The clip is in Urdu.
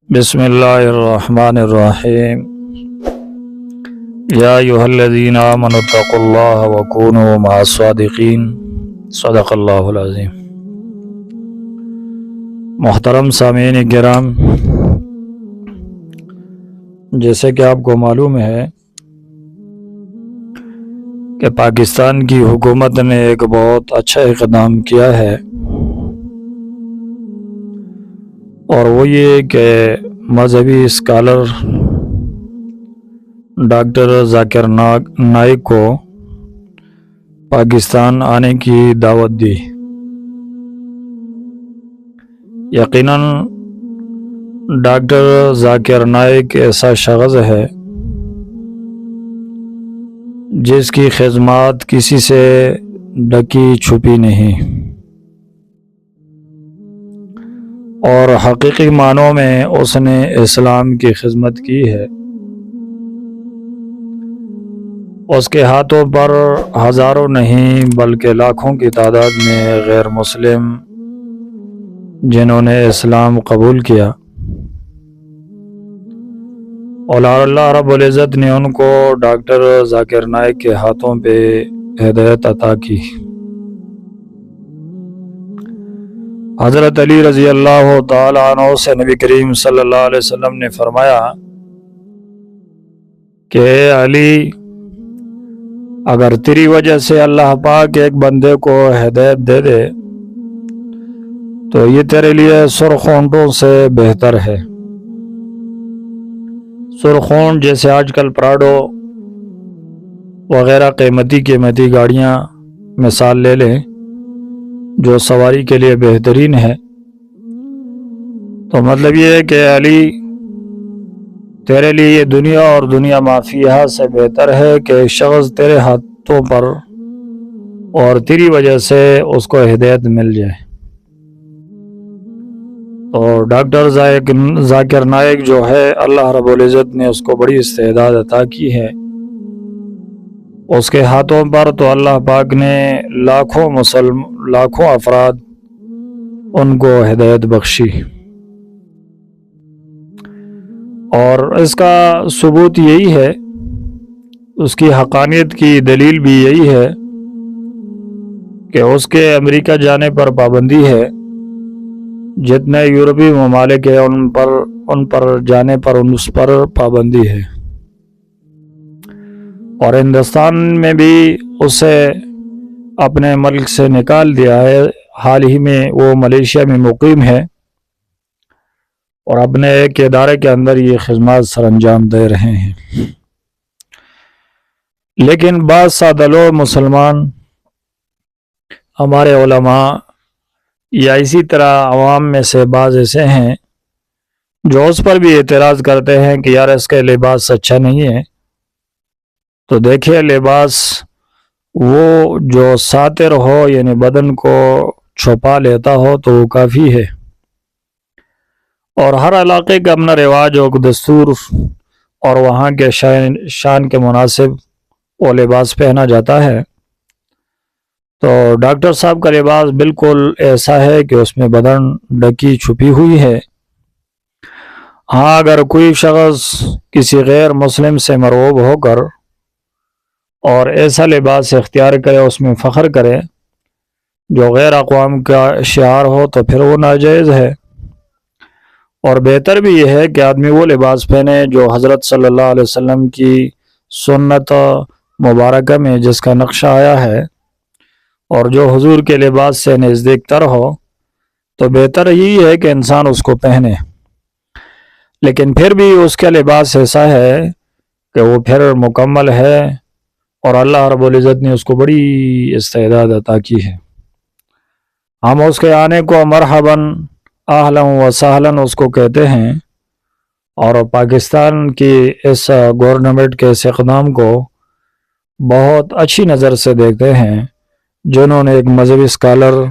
بسم اللہ الرحمن الرحیم یا ایھا الذین آمنوا اتقوا اللہ وکونوا مع الصادقین صدق اللہ العظیم۔ محترم سامعین کرام، جیسے کہ آپ کو معلوم ہے کہ پاکستان کی حکومت نے ایک بہت اچھا اقدام کیا ہے، اور وہ یہ کہ مذہبی اسکالر ڈاکٹر ذاکر نائک کو پاکستان آنے کی دعوت دی۔ یقیناً ڈاکٹر ذاکر نائک ایسا شخص ہے جس کی خدمات کسی سے ڈھکی چھپی نہیں، اور حقیقی معنوں میں اس نے اسلام کی خدمت کی ہے۔ اس کے ہاتھوں پر ہزاروں نہیں بلکہ لاکھوں کی تعداد میں غیر مسلم جنہوں نے اسلام قبول کیا، اور اللہ رب العزت نے ان کو ڈاکٹر ذاکر نائک کے ہاتھوں پہ ہدایت عطا کی۔ حضرت علی رضی اللہ تعالی عنہ سے نبی کریم صلی اللہ علیہ وسلم نے فرمایا کہ اے علی، اگر تیری وجہ سے اللہ پاک ایک بندے کو ہدایت دے دے تو یہ تیرے لیے سرخ اونٹوں سے بہتر ہے۔ سرخ اونٹ جیسے آج کل پراڈو وغیرہ قیمتی گاڑیاں مثال لے لیں جو سواری کے لیے بہترین ہے، تو مطلب یہ ہے کہ علی تیرے لیے یہ دنیا اور دنیا ما فیہا سے بہتر ہے کہ ایک شخص تیرے ہاتھوں پر اور تیری وجہ سے اس کو ہدایت مل جائے۔ تو ڈاکٹر ذاکر نائک جو ہے، اللہ رب العزت نے اس کو بڑی استعداد عطا کی ہے۔ اس کے ہاتھوں پر تو اللہ پاک نے لاکھوں افراد ان کو ہدایت بخشی، اور اس کا ثبوت یہی ہے، اس کی حقانیت کی دلیل بھی یہی ہے کہ اس کے امریکہ جانے پر پابندی ہے، جتنے یورپی ممالک ہیں ان پر جانے پر اس پر پابندی ہے، اور ہندوستان میں بھی اسے اپنے ملک سے نکال دیا ہے۔ حال ہی میں وہ ملیشیا میں مقیم ہے اور اپنے ایک ادارے کے اندر یہ خدمات سر انجام دے رہے ہیں۔ لیکن بعض سادہ لوگ مسلمان، ہمارے علماء یا اسی طرح عوام میں سے بعض ایسے ہیں جو اس پر بھی اعتراض کرتے ہیں کہ یار اس کے لباس اچھا نہیں ہے۔ تو دیکھیں، لباس وہ جو ساتر ہو، یعنی بدن کو چھپا لیتا ہو، تو وہ کافی ہے، اور ہر علاقے کا اپنا رواج اور دستور اور وہاں کے شان کے مناسب وہ لباس پہنا جاتا ہے۔ تو ڈاکٹر صاحب کا لباس بالکل ایسا ہے کہ اس میں بدن ڈھکی چھپی ہوئی ہے۔ ہاں، اگر کوئی شخص کسی غیر مسلم سے مرعوب ہو کر اور ایسا لباس اختیار کرے، اس میں فخر کرے جو غیر اقوام کا شعار ہو، تو پھر وہ ناجائز ہے، اور بہتر بھی یہ ہے کہ آدمی وہ لباس پہنے جو حضرت صلی اللہ علیہ وسلم کی سنت مبارکہ میں جس کا نقشہ آیا ہے، اور جو حضور کے لباس سے نزدیک تر ہو، تو بہتر یہی ہے کہ انسان اس کو پہنے۔ لیکن پھر بھی اس کا لباس ایسا ہے کہ وہ پھر مکمل ہے، اور اللہ رب العزت نے اس کو بڑی استعداد عطا کی ہے۔ ہم اس کے آنے کو مرحباً اہلا و سہلا اس کو کہتے ہیں، اور پاکستان کی اس گورنمنٹ کے اس اقدام کو بہت اچھی نظر سے دیکھتے ہیں، جنہوں نے ایک مذہبی اسکالر